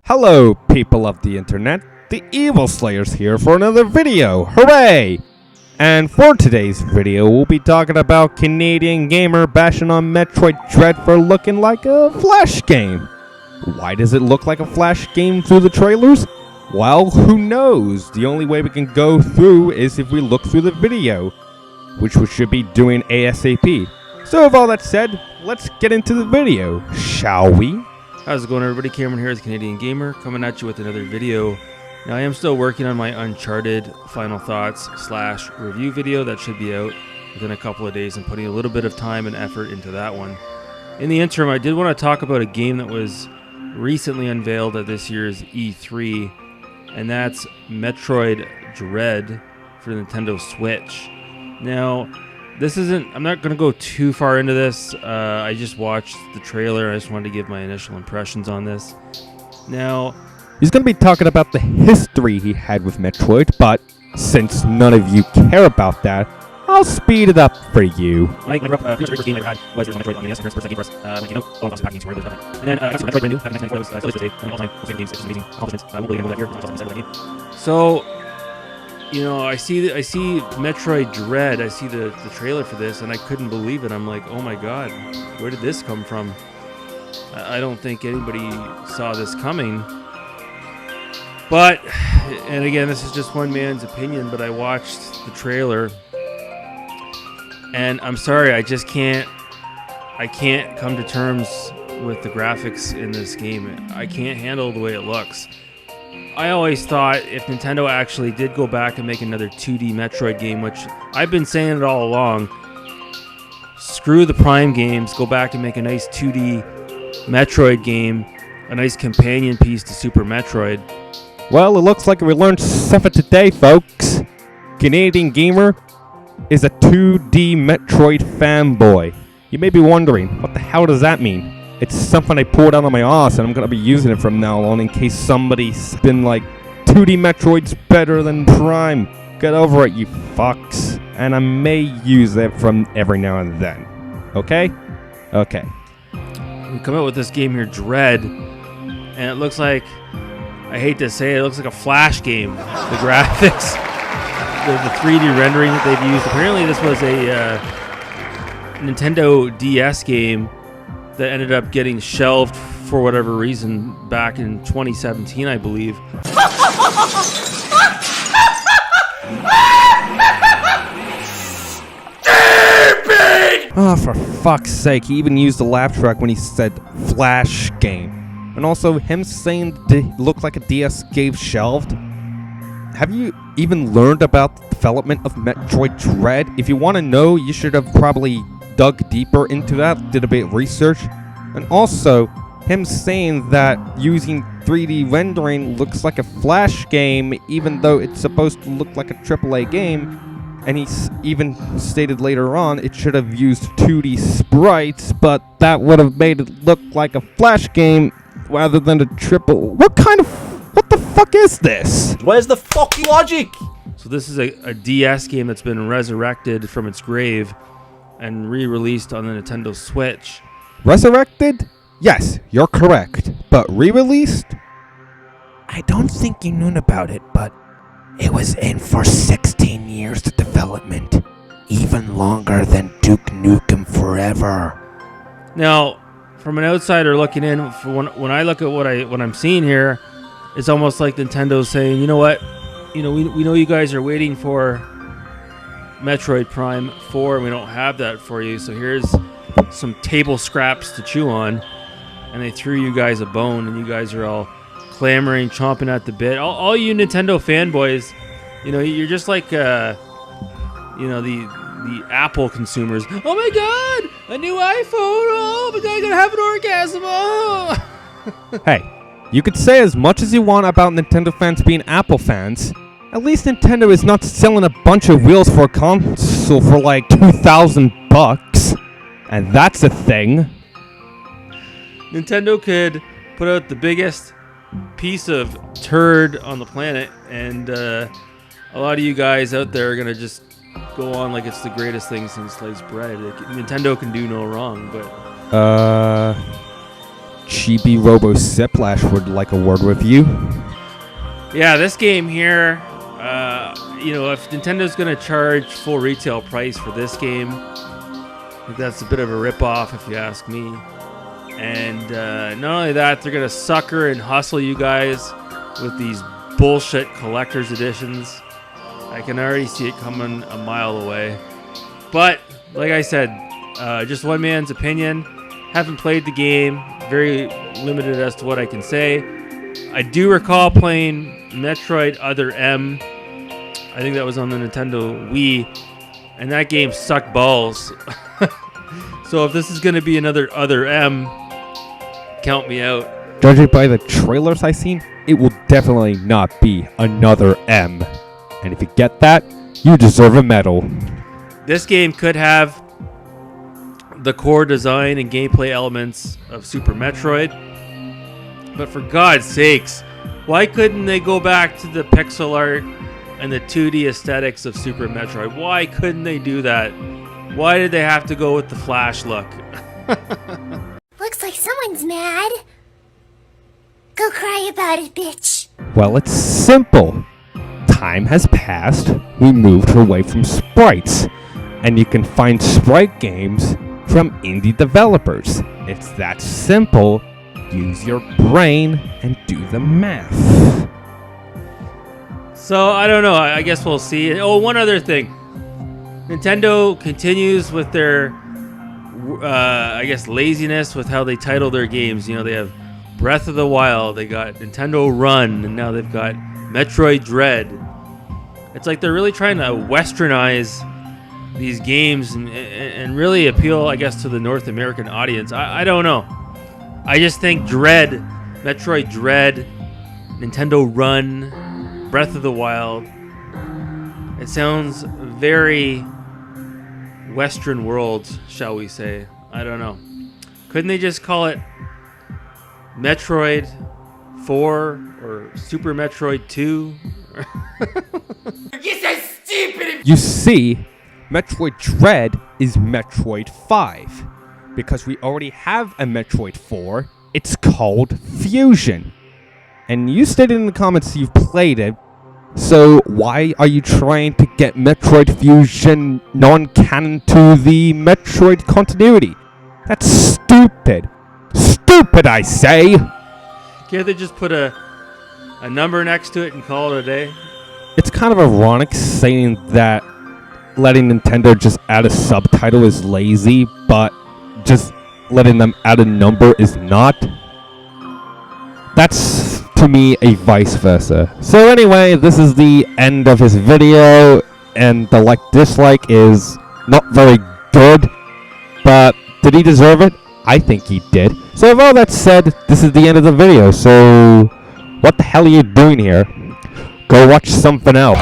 Hello, people of the internet. The Evil Slayers here for another video. Hooray! And for today's video, we'll be talking about Canadian gamer bashing on Metroid Dread for looking like a Flash game. Why does it look like a Flash game through the trailers? Well, who knows? The only way we can go through is if we look through the video, which we should be doing ASAP. So with all that said, let's get into the video, shall we? How's it going, everybody? Cameron here, the Canadian Gamer, coming at you with another video. Now, I am still working on my Uncharted Final Thoughts / review video that should be out within a couple of days. I'm putting a little bit of time and effort into that one. In the interim, I did want to talk about a game that was recently unveiled at this year's E3, and that's Metroid Dread for the Nintendo Switch. Now, I'm not going to go too far into this. I just watched the trailer. I just wanted to give my initial impressions on this. Now, he's going to be talking about the history he had with Metroid, but since none of you care about that, I'll speed it up for you. my first game I had was Metroid on the NES, first game for us. Packing where there's nothing. And then, Metroid brand new, back in 1994, was still listed today. All-time games, it's just amazing accomplishments. I won't really go that here, because it's awesome game. So, you know, I see Metroid Dread. I see the trailer for this, and I couldn't believe it. I'm like, oh my god, where did this come from? I don't think anybody saw this coming. But, and again, this is just one man's opinion, but I watched the trailer, and I'm sorry, I can't come to terms with the graphics in this game. I can't handle the way it looks. I always thought if Nintendo actually did go back and make another 2D Metroid game, which I've been saying it all along, screw the Prime games, go back and make a nice 2D Metroid game, a nice companion piece to Super Metroid. Well, it looks like we learned something today, folks. Canadian Gamer is a 2D Metroid fanboy. You may be wondering, what the hell does that mean? It's something I pulled out of my ass, and I'm going to be using it from now on in case somebody's been like, 2D Metroid's better than Prime. Get over it, you fucks. And I may use it from every now and then. Okay? Okay. We come out with this game here, Dread, and it looks like, I hate to say it, it looks like a Flash game. The graphics, the 3D rendering that they've used. Apparently this was a Nintendo DS game that ended up getting shelved for whatever reason back in 2017, I believe. Oh, for fuck's sake, he even used a laugh track when he said Flash game. And also, him saying it looked like a DS game shelved. Have you even learned about the development of Metroid Dread? If you want to know, you should have probably dug deeper into that, did a bit of research. And also, him saying that using 3D rendering looks like a Flash game, even though it's supposed to look like a AAA game. And he even stated later on it should have used 2D sprites, but that would have made it look like a Flash game rather than a triple. What the fuck is this? Where's the fucking logic? So this is a DS game that's been resurrected from its grave and re-released on the Nintendo Switch. Resurrected? Yes, you're correct. But re-released? I don't think you knew about it, but it was in for 16 years of development. Even longer than Duke Nukem Forever. Now, from an outsider looking in, when I look at what I'm seeing here, it's almost like Nintendo's saying, you know what? You know, we know you guys are waiting for Metroid Prime 4, and we don't have that for you, so here's some table scraps to chew on. And they threw you guys a bone, and you guys are all clamoring, chomping at the bit. All you Nintendo fanboys, you know, you're just like, you know, the Apple consumers. Oh my god, a new iPhone! Oh my god, I'm gonna have an orgasm! Oh. Hey, you could say as much as you want about Nintendo fans being Apple fans. At least Nintendo is not selling a bunch of wheels for a console for like $2,000. And that's a thing. Nintendo could put out the biggest piece of turd on the planet, and a lot of you guys out there are gonna just go on like it's the greatest thing since sliced bread. Nintendo can do no wrong, but Chibi Robo Siplash would like a word with you. Yeah, this game here, if Nintendo's going to charge full retail price for this game, I think that's a bit of a ripoff if you ask me. And not only that, they're going to sucker and hustle you guys with these bullshit collector's editions. I can already see it coming a mile away. But, like I said, just one man's opinion. Haven't played the game. Very limited as to what I can say. I do recall playing Metroid Other M. I think that was on the Nintendo Wii. And that game sucked balls. So if this is going to be another Other M, count me out. Judging by the trailers I've seen, it will definitely not be another M. And if you get that, you deserve a medal. This game could have the core design and gameplay elements of Super Metroid. But for God's sakes, why couldn't they go back to the pixel art and the 2D aesthetics of Super Metroid? Why couldn't they do that? Why did they have to go with the Flash look? Looks like someone's mad. Go cry about it, bitch. Well, it's simple. Time has passed, we moved away from sprites, and you can find sprite games from indie developers. It's that simple. Use your brain and do the math. So, I don't know. I guess we'll see. Oh, one other thing. Nintendo continues with their, laziness with how they title their games. They have Breath of the Wild, they got Nintendo Run, and now they've got Metroid Dread. It's like they're really trying to westernize these games and really appeal, I guess, to the North American audience. I don't know. I just think Dread, Metroid Dread, Nintendo Run, Breath of the Wild, it sounds very Western world, shall we say. I don't know. Couldn't they just call it Metroid 4 or Super Metroid 2? You're so stupid! You see, Metroid Dread is Metroid 5. Because we already have a Metroid 4, it's called Fusion. And you stated in the comments you've played it, so why are you trying to get Metroid Fusion non-canon to the Metroid continuity? That's stupid. Stupid, I say! Can't they just put a number next to it and call it a day? It's kind of ironic saying that letting Nintendo just add a subtitle is lazy, but just letting them add a number is not. That's, to me, a vice versa. So anyway, this is the end of his video, and the like-dislike is not very good, but did he deserve it? I think he did. So with all that said, this is the end of the video, so what the hell are you doing here? Go watch something else.